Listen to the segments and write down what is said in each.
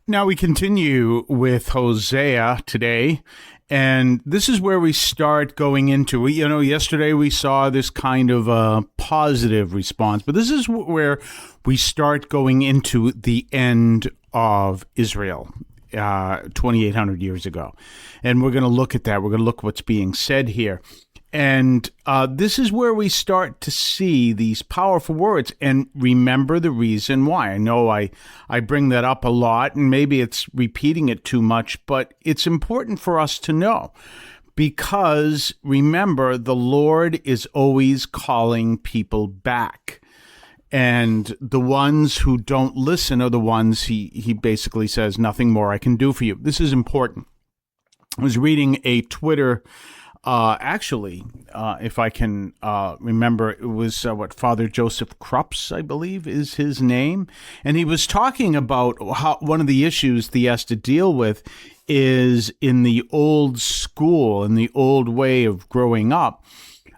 Now we continue with Hosea today, and this is where we start going into, yesterday we saw this kind of a positive response, but this is where we start going into the end of Israel, 2,800 years ago. And we're going to look at that. We're going to look what's being said here. And this is where we start to see these powerful words and remember the reason why. I know I bring that up a lot, and maybe it's repeating it too much, but it's important for us to know. Because remember, the Lord is always calling people back. And the ones who don't listen are the ones he basically says, nothing more I can do for you. This is important. I was reading a Twitter if I can remember, it was Father Joseph Krups, I believe, is his name. And he was talking about how one of the issues he has to deal with is in the old school, in the old way of growing up,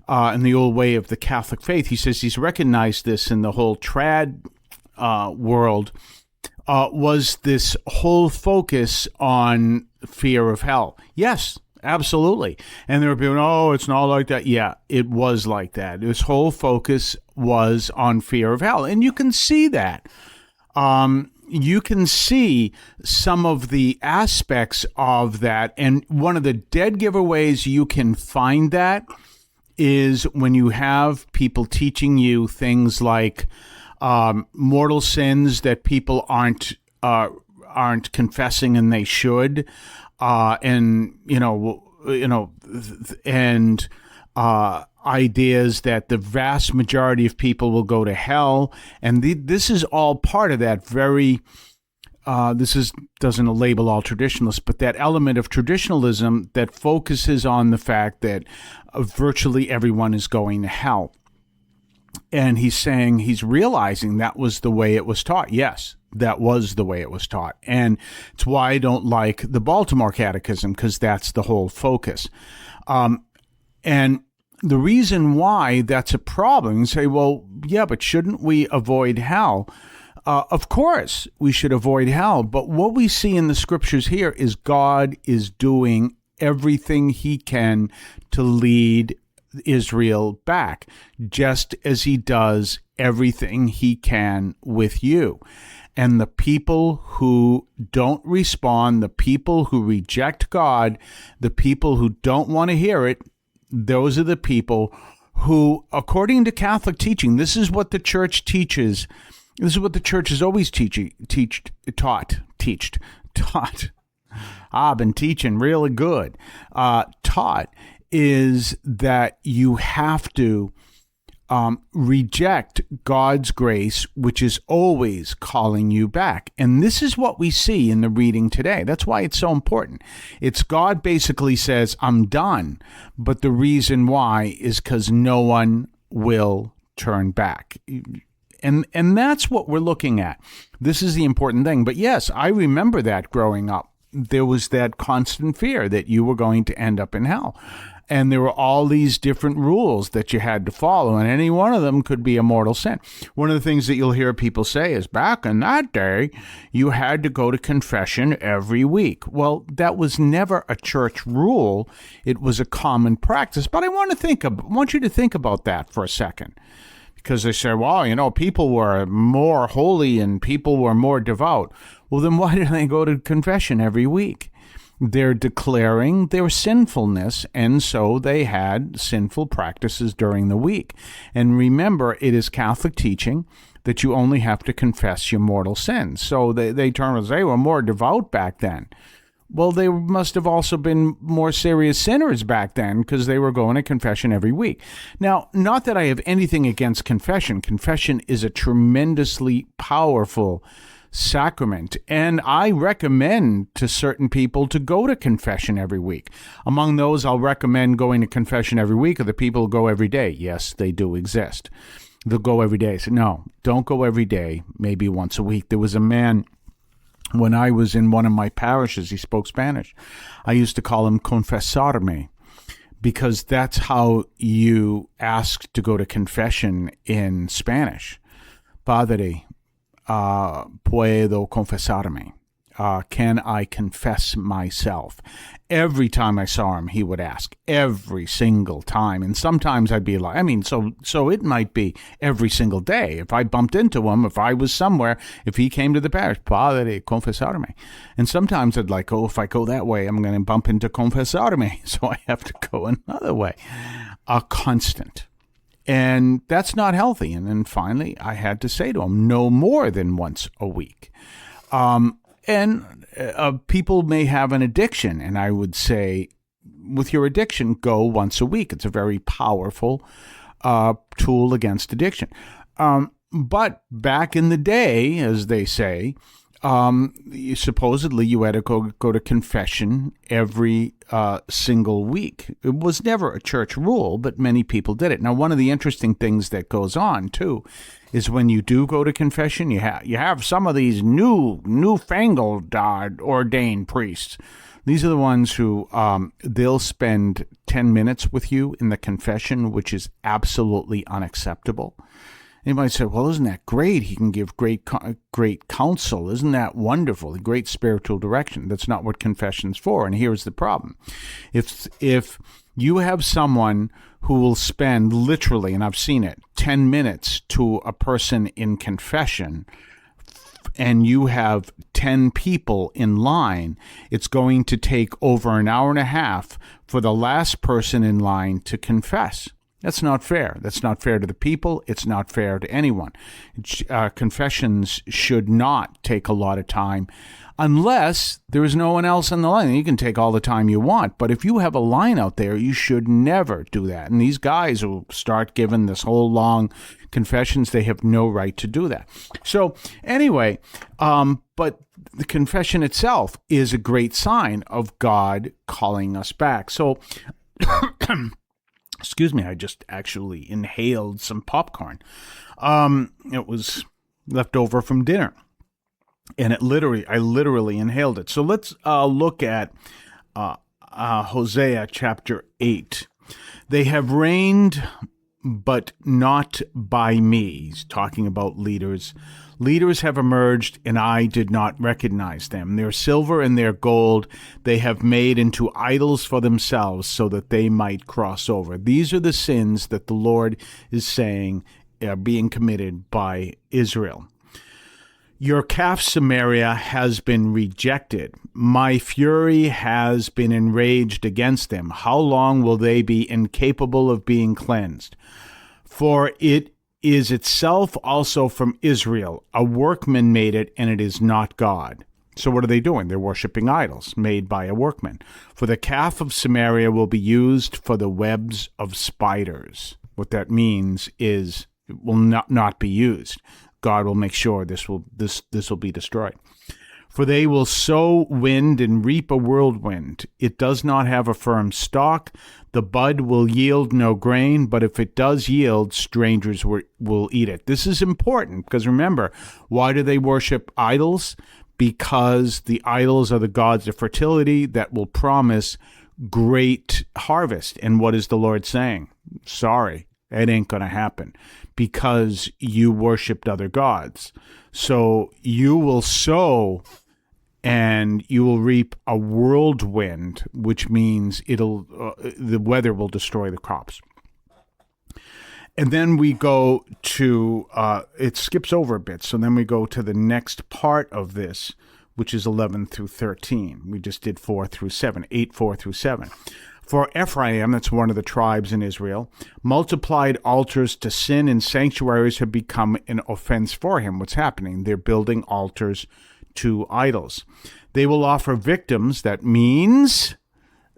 in the old way of the Catholic faith. He says he's recognized this in the whole trad world, was this whole focus on fear of hell. Yes. Absolutely. And there were people, oh, it's not like that. Yeah, it was like that. His whole focus was on fear of hell. And you can see that. You can see some of the aspects of that. And one of the dead giveaways you can find that is when you have people teaching you things like mortal sins that people aren't confessing and they should. Ideas that the vast majority of people will go to hell, and this is all part of that very. Doesn't label all traditionalists, but that element of traditionalism that focuses on the fact that virtually everyone is going to hell. And he's realizing that was the way it was taught. Yes, that was the way it was taught. And it's why I don't like the Baltimore Catechism, because that's the whole focus. And the reason why that's a problem, you say, well, yeah, but shouldn't we avoid hell? Of course, we should avoid hell. But what we see in the scriptures here is God is doing everything he can to lead Israel back, just as he does everything he can with you. And the people who don't respond, the people who reject God, the people who don't want to hear it, those are the people who, according to Catholic teaching, this is what the church teaches. This is what the church has always taught. I've been teaching really good. Taught is that you have to reject God's grace, which is always calling you back. And this is what we see in the reading today. That's why it's so important. It's God basically says, I'm done. But the reason why is because no one will turn back. And that's what we're looking at. This is the important thing. But yes, I remember that growing up. There was that constant fear that you were going to end up in hell. And there were all these different rules that you had to follow, and any one of them could be a mortal sin. One of the things that you'll hear people say is, back in that day, you had to go to confession every week. Well, that was never a church rule. It was a common practice. But I want you to think about that for a second. Because they say, well, people were more holy and people were more devout. Well, then why did they go to confession every week? They're declaring their sinfulness, and so they had sinful practices during the week. And remember, it is Catholic teaching that you only have to confess your mortal sins. So they turn and say, they were more devout back then. Well, they must have also been more serious sinners back then, because they were going to confession every week. Now, not that I have anything against confession. Confession is a tremendously powerful sacrament, and I recommend to certain people to go to confession every week. Among those I'll recommend going to confession every week are the people who go every day. Yes, they do exist. They'll go every day. So no, don't go every day, maybe once a week. There was a man, when I was in one of my parishes, he spoke Spanish. I used to call him confesarme, because that's how you ask to go to confession in Spanish. Padre, puedo confesarme. can I confess myself? Every time I saw him, he would ask, every single time. And sometimes I'd be like, so it might be every single day. If I bumped into him, if I was somewhere, if he came to the parish, Padre, confessarme. And sometimes I'd like, if I go that way, I'm going to bump into confessarme. So I have to go another way. A constant. And that's not healthy. And then finally, I had to say to him, no more than once a week. People may have an addiction, and I would say, with your addiction, go once a week. It's a very powerful tool against addiction. But back in the day, as they say, supposedly you had to go to confession every single week. It was never a church rule, but many people did it. Now, one of the interesting things that goes on, too, is when you do go to confession, you have some of these newfangled ordained priests. These are the ones who they'll spend 10 minutes with you in the confession, which is absolutely unacceptable. You might say, well, isn't that great? He can give great counsel. Isn't that wonderful? Great spiritual direction. That's not what confession's for. And here's the problem. If you have someone who will spend literally, and I've seen it, 10 minutes to a person in confession, and you have 10 people in line, it's going to take over an hour and a half for the last person in line to confess. That's not fair. That's not fair to the people. It's not fair to anyone. Confessions should not take a lot of time unless there is no one else on the line. You can take all the time you want, but if you have a line out there, you should never do that. And these guys who start giving this whole long confessions, they have no right to do that. So anyway, but the confession itself is a great sign of God calling us back. So excuse me, I just actually inhaled some popcorn. It was left over from dinner, and I literally inhaled it. So let's look at Hosea chapter 8. They have reigned, but not by me. He's talking about leaders. Leaders have emerged, and I did not recognize them. Their silver and their gold they have made into idols for themselves so that they might cross over. These are the sins that the Lord is saying are being committed by Israel. Your calf Samaria has been rejected. My fury has been enraged against them. How long will they be incapable of being cleansed? For it is itself also from Israel. A workman made it, and it is not God. So what are they doing? They're worshiping idols made by a workman. For the calf of Samaria will be used for the webs of spiders. What that means is it will not be used. God will make sure this will be destroyed. For they will sow wind and reap a whirlwind. It does not have a firm stalk. The bud will yield no grain, but if it does yield, strangers will eat it. This is important because remember, why do they worship idols? Because the idols are the gods of fertility that will promise great harvest. And what is the Lord saying? Sorry, it ain't going to happen because you worshiped other gods. So you will sow and you will reap a whirlwind, which means the weather will destroy the crops. And then we go to, it skips over a bit, so then we go to the next part of this, which is 11 through 13. We just did 4 through 7, 8, 4 through 7. For Ephraim, that's one of the tribes in Israel, multiplied altars to sin and sanctuaries have become an offense for him. What's happening? They're building altars to idols. They will offer victims. That means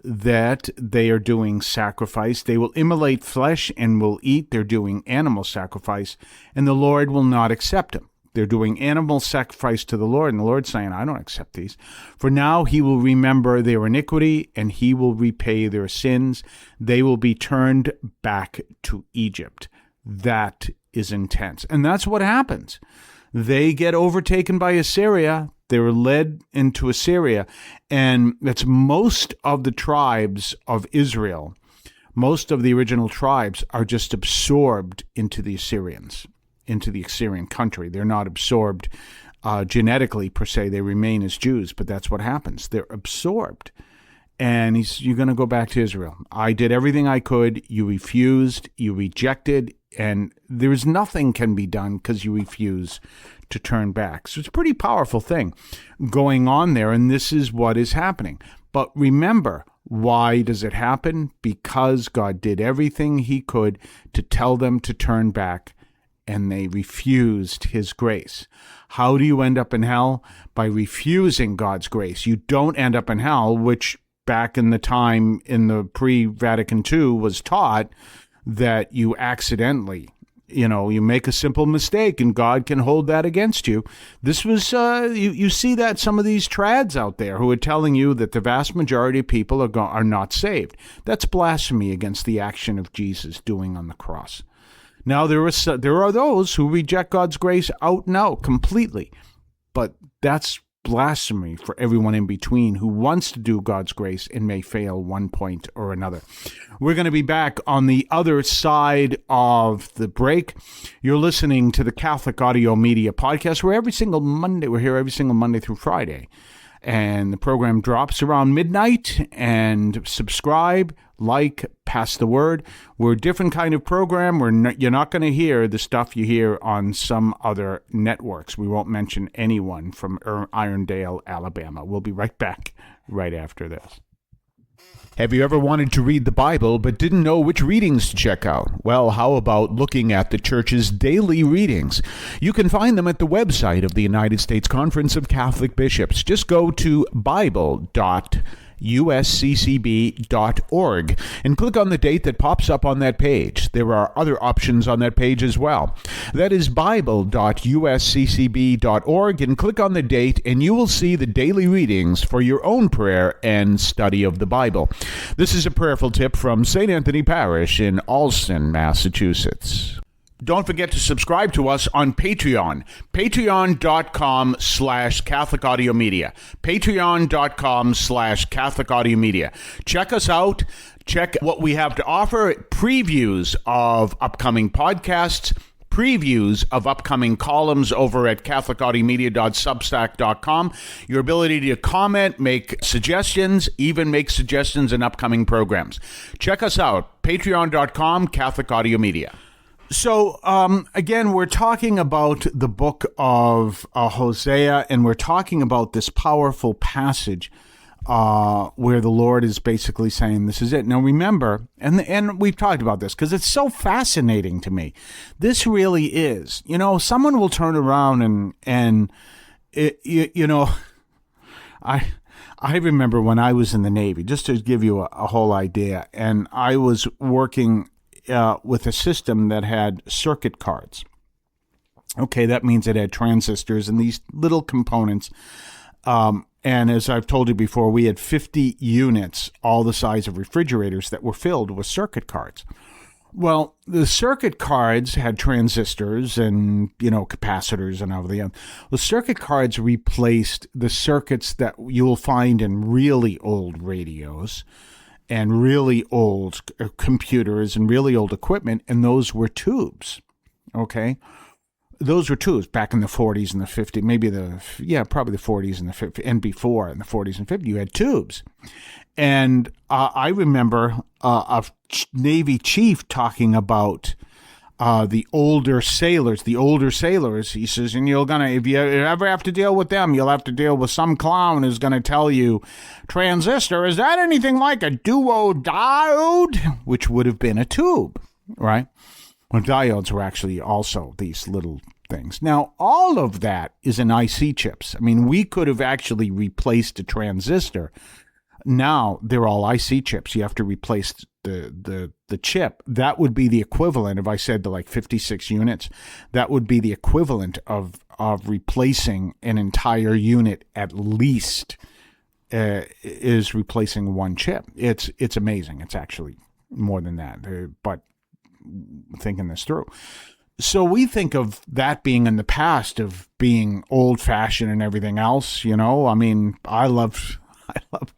that they are doing sacrifice. They will immolate flesh and will eat. They're doing animal sacrifice, and the Lord will not accept them. They're doing animal sacrifice to the Lord, and the Lord's saying, I don't accept these. For now he will remember their iniquity, and he will repay their sins. They will be turned back to Egypt. That is intense. And that's what happens. They get overtaken by Assyria. They were led into Assyria, and that's most of the tribes of Israel. Most of the original tribes are just absorbed into the Assyrians, into the Assyrian country. They're not absorbed genetically per se, they remain as Jews, but that's what happens. They're absorbed. And you're going to go back to Israel. I did everything I could. You refused. You rejected. And there's nothing can be done because you refuse to turn back. So it's a pretty powerful thing going on there. And this is what is happening. But remember, why does it happen? Because God did everything he could to tell them to turn back, and they refused his grace. How do you end up in hell? By refusing God's grace. You don't end up in hell, which back in the time in the pre-Vatican II was taught that you accidentally, you make a simple mistake and God can hold that against you. This was, you see that some of these trads out there who are telling you that the vast majority of people are not saved. That's blasphemy against the action of Jesus doing on the cross. Now, there are those who reject God's grace out and out completely, but that's blasphemy for everyone in between who wants to do God's grace and may fail one point or another. We're going to be back on the other side of the break. You're listening to the Catholic Audio Media Podcast. We're here every single Monday through Friday. And the program drops around midnight. And subscribe, like, pass the word. We're a different kind of program. You're not going to hear the stuff you hear on some other networks. We won't mention anyone from Irondale, Alabama. We'll be right back right after this. Have you ever wanted to read the Bible but didn't know which readings to check out? Well, how about looking at the church's daily readings? You can find them at the website of the United States Conference of Catholic Bishops. Just go to bible.usccb.org and click on the date that pops up on that page. There are other options on that page as well. That is bible.usccb.org, and click on the date and you will see the daily readings for your own prayer and study of the Bible. This is a prayerful tip from St. Anthony Parish in Allston, Massachusetts. Don't forget to subscribe to us on Patreon. Patreon.com/Catholic Audio Media. Patreon.com/Catholic Audio Media. Check us out. Check what we have to offer. Previews of upcoming podcasts. Previews of upcoming columns over at catholicaudiomedia.substack.com. Your ability to comment, make suggestions, even make suggestions in upcoming programs. Check us out. Patreon.com, Catholic Audio Media. So, again, we're talking about the book of Hosea, and we're talking about this powerful passage where the Lord is basically saying, this is it. Now, remember, and we've talked about this because it's so fascinating to me. This really is. Someone will turn around and I remember when I was in the Navy, just to give you a whole idea, and I was working with a system that had circuit cards. Okay, that means it had transistors and these little components. And as I've told you before, we had 50 units, all the size of refrigerators, that were filled with circuit cards. Well, the circuit cards had transistors and, capacitors and everything. The circuit cards replaced the circuits that you will find in really old radios and really old computers and really old equipment, and those were tubes, okay? Those were tubes back in the 40s and the 50s, probably the 40s and the 50s, and before in the 40s and 50s, you had tubes. And I remember a Navy chief talking about the older sailors, he says, and if you ever have to deal with them, you'll have to deal with some clown who's going to tell you, transistor, is that anything like a duodiode? Which would have been a tube, right? Well, diodes were actually also these little things. Now, all of that is in IC chips. I mean, we could have actually replaced a transistor. Now, they're all IC chips. You have to replace the chip. That would be the equivalent, if I said to 56 units, that would be the equivalent of replacing an entire unit at least, is replacing one chip. It's amazing. It's actually more than that, but thinking this through. So we think of that being in the past, of being old-fashioned and everything else, I mean, I love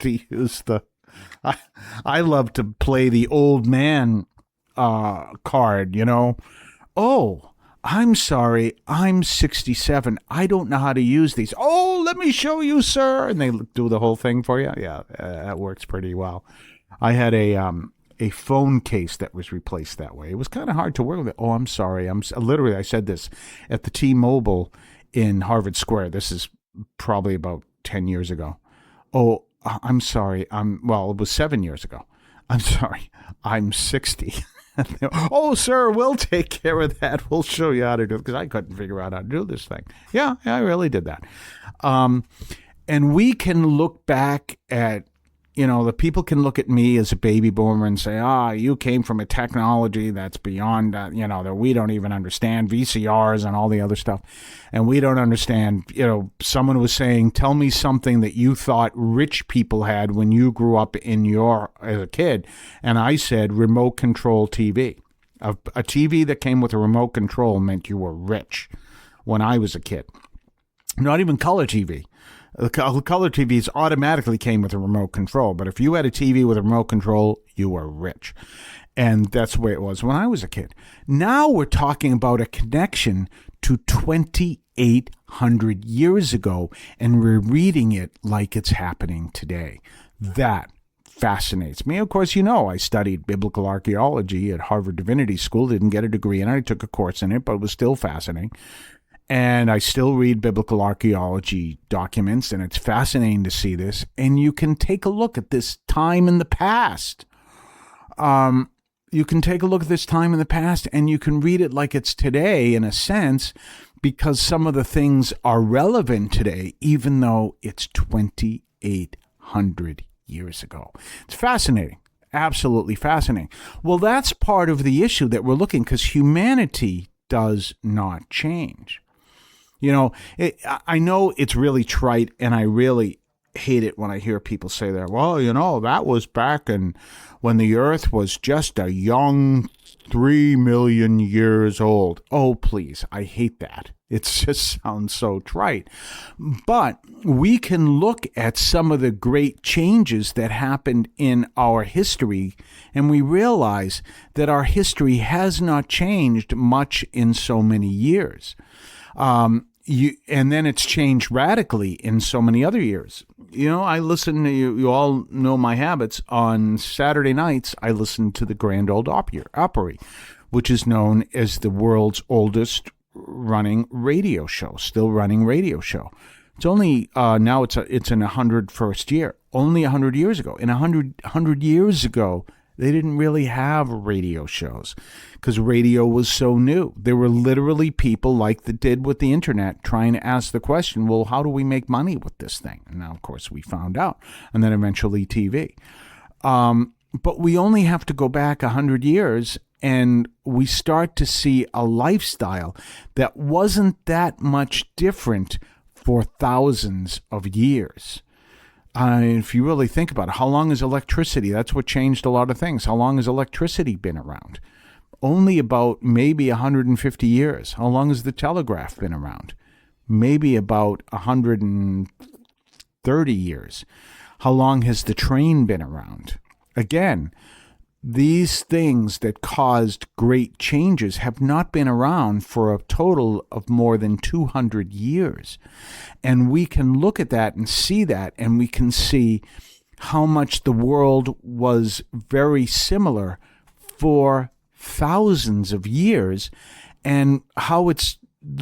to use I love to play the old man card, Oh, I'm sorry, I'm 67. I don't know how to use these. Oh, let me show you, sir. And they do the whole thing for you. Yeah, that works pretty well. I had a phone case that was replaced that way. It was kind of hard to work with it. Oh, I'm sorry. Literally, I said this at the T-Mobile in Harvard Square. This is probably about 10 years ago. Oh, I'm sorry. Well, it was 7 years ago. I'm sorry. I'm 60. Oh, sir, we'll take care of that. We'll show you how to do it, because I couldn't figure out how to do this thing. Yeah, I really did that. And we can look back at, the people can look at me as a baby boomer and say, you came from a technology that's beyond, that we don't even understand, VCRs and all the other stuff. And we don't understand, someone was saying, tell me something that you thought rich people had when you grew up as a kid. And I said, remote control TV. A TV that came with a remote control meant you were rich when I was a kid. Not even color TV. The color TVs automatically came with a remote control, but if you had a TV with a remote control, you were rich. And that's the way it was when I was a kid. Now we're talking about a connection to 2,800 years ago, and we're reading it like it's happening today. That fascinates me. Of course, I studied biblical archaeology at Harvard Divinity School, didn't get a degree in it. I took a course in it, but it was still fascinating. And I still read biblical archaeology documents, and it's fascinating to see this. And you can take a look at this time in the past. And you can read it like it's today in a sense, because some of the things are relevant today, even though it's 2,800 years ago. It's fascinating. Absolutely fascinating. Well, that's part of the issue that we're looking, because humanity does not change. I know it's really trite, and I really hate it when I hear people say that, well, that was back when the earth was just a young 3 million years old. Oh, please. I hate that. It just sounds so trite. But we can look at some of the great changes that happened in our history, and we realize that our history has not changed much in so many years. And then it's changed radically in so many other years. I listen to you all know my habits. On Saturday nights, I listen to the Grand Ole Opry, which is known as the world's oldest running radio show, still running radio show. It's only, now it's in 101st year, only 100 years ago. In 100 years ago, they didn't really have radio shows because radio was so new. There were literally people like they did with the internet trying to ask the question, well, how do we make money with this thing? And now, of course, we found out. And then eventually TV. But we only have to go back 100 years and we start to see a lifestyle that wasn't that much different for thousands of years. If you really think about it, how long is electricity? That's what changed a lot of things. How long has electricity been around? Only about maybe 150 years. How long has the telegraph been around? Maybe about 130 years. How long has the train been around? Again, these things that caused great changes have not been around for a total of more than 200 years. And we can look at that and see that, and we can see how much the world was very similar for thousands of years, and how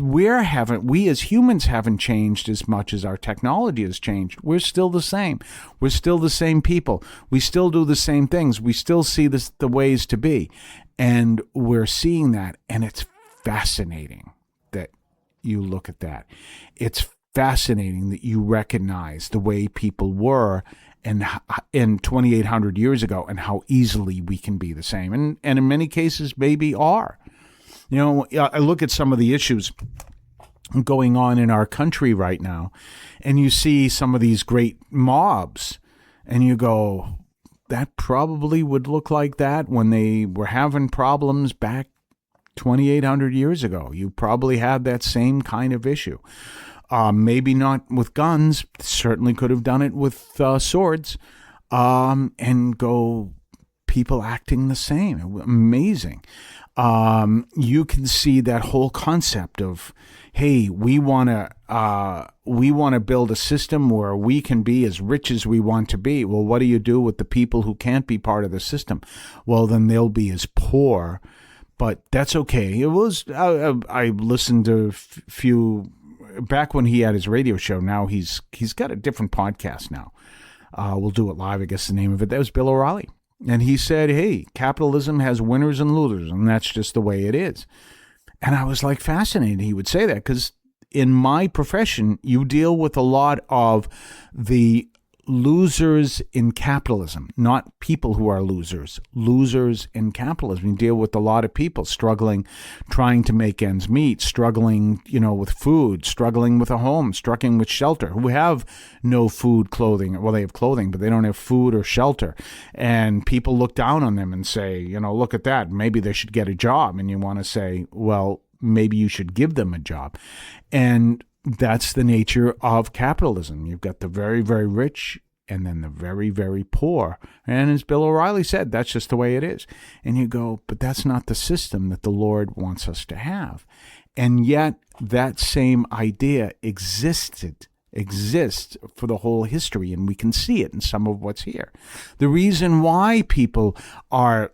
we as humans haven't changed as much as our technology has changed. We're still the same. We're still the same people. We still do the same things. We still see the ways to be. And we're seeing that. And it's fascinating that you look at that. It's fascinating that you recognize the way people were and in 2,800 years ago and how easily we can be the same. And in many cases, maybe are. I look at some of the issues going on in our country right now, and you see some of these great mobs, and you go, that probably would look like that when they were having problems back 2,800 years ago. You probably had that same kind of issue. Maybe not with guns, certainly could have done it with swords, and go people acting the same. Amazing. you can see that whole concept of, hey, we want to build a system where we can be as rich as we want to be. Well, what do you do with the people who can't be part of the system? Well, then they'll be as poor. But that's okay. It was I listened to a few back when he had his radio show. Now he's got a different podcast now. We'll do it live, I guess the name of it. That was Bill O'Reilly. And he said, hey, capitalism has winners and losers, and that's just the way it is. And I was like fascinated he would say that, because in my profession, you deal with a lot of the losers in capitalism, not people who are losers in capitalism. You deal with a lot of people struggling, trying to make ends meet, struggling, with food, struggling with a home, struggling with shelter, who have no food, clothing. Well, they have clothing, but they don't have food or shelter. And people look down on them and say, look at that. Maybe they should get a job. And you want to say, well, maybe you should give them a job. And that's the nature of capitalism. You've got the very, very rich and then the very, very poor. And as Bill O'Reilly said, that's just the way it is. And you go, but that's not the system that the Lord wants us to have. And yet that same idea exists for the whole history, and we can see it in some of what's here. The reason why people are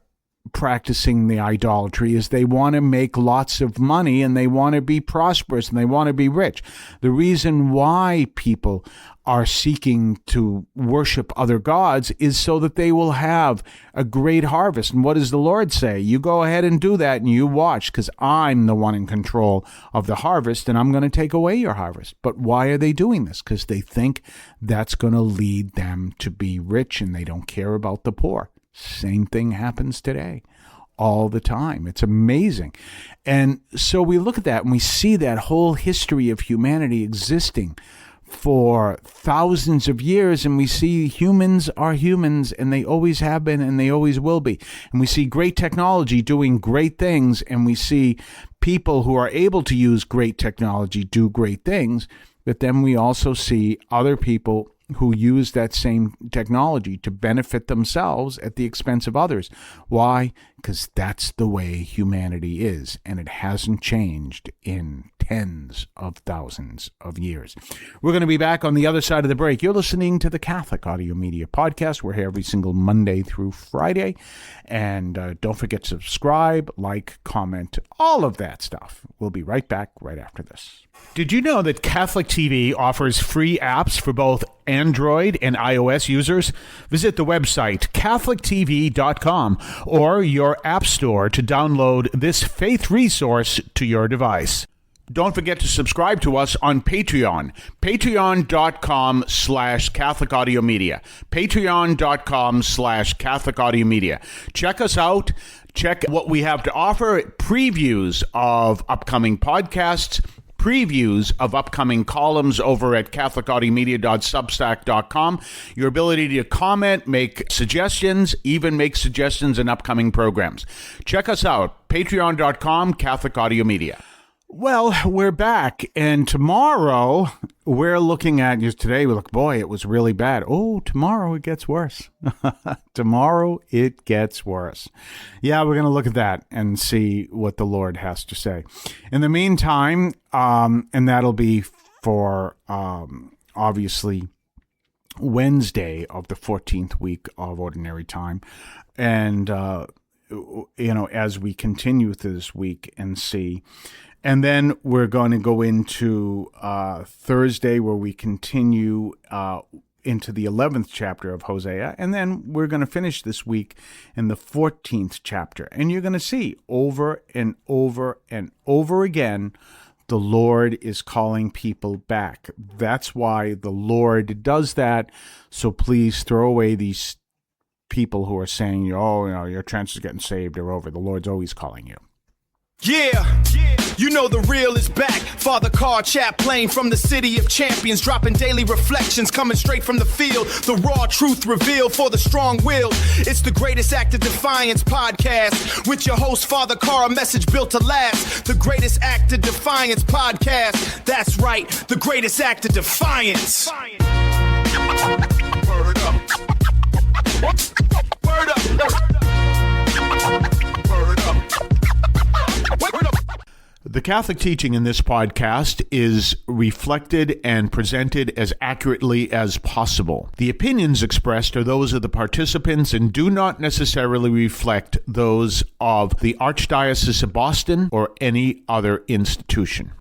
practicing the idolatry is they want to make lots of money, and they want to be prosperous, and they want to be rich. The reason why people are seeking to worship other gods is so that they will have a great harvest. And what does the Lord say? You go ahead and do that, and you watch, because I'm the one in control of the harvest, and I'm going to take away your harvest. But why are they doing this? Because they think that's going to lead them to be rich, and they don't care about the poor. Same thing happens today all the time. It's amazing. And so we look at that and we see that whole history of humanity existing for thousands of years, and we see humans are humans, and they always have been, and they always will be. And we see great technology doing great things, and we see people who are able to use great technology do great things, but then we also see other people who use that same technology to benefit themselves at the expense of others. Why? Because that's the way humanity is, and it hasn't changed in tens of thousands of years. We're going to be back on the other side of the break. You're listening to the Catholic Audio Media Podcast. We're here every single Monday through Friday. And don't forget to subscribe, like, comment, all of that stuff. We'll be right back right after this. Did you know that Catholic TV offers free apps for both Android and iOS users? Visit the website catholictv.com or your app store to download this faith resource to your device. Don't forget to subscribe to us on Patreon, patreon.com/Catholic Audio Media, patreon.com/Catholic Audio Media. Check us out. Check what we have to offer, previews of upcoming podcasts, previews of upcoming columns over at catholicaudiomedia.substack.com, your ability to comment, make suggestions, even make suggestions in upcoming programs. Check us out, patreon.com, Catholic Audio Media. Well, we're back, and tomorrow we're looking at, today we look, boy, it was really bad. Oh, tomorrow it gets worse. Tomorrow it gets worse. Yeah, we're going to look at that and see what the Lord has to say. In the meantime, and that'll be for, obviously, Wednesday of the 14th week of Ordinary Time. And, as we continue through this week and see. And then we're going to go into Thursday, where we continue into the 11th chapter of Hosea. And then we're going to finish this week in the 14th chapter. And you're going to see over and over and over again, the Lord is calling people back. That's why the Lord does that. So please throw away these people who are saying, your chances of getting saved are over. The Lord's always calling you. Yeah, you know the real is back. Father Carr Chaplain from the city of champions, dropping daily reflections coming straight from the field. The raw truth revealed for the strong-willed. It's the Greatest Act of Defiance podcast with your host Father Carr, a message built to last. The Greatest Act of Defiance podcast. That's right, the Greatest Act of Defiance. Word up. Word up. Word up. Catholic teaching in this podcast is reflected and presented as accurately as possible. The opinions expressed are those of the participants and do not necessarily reflect those of the Archdiocese of Boston or any other institution.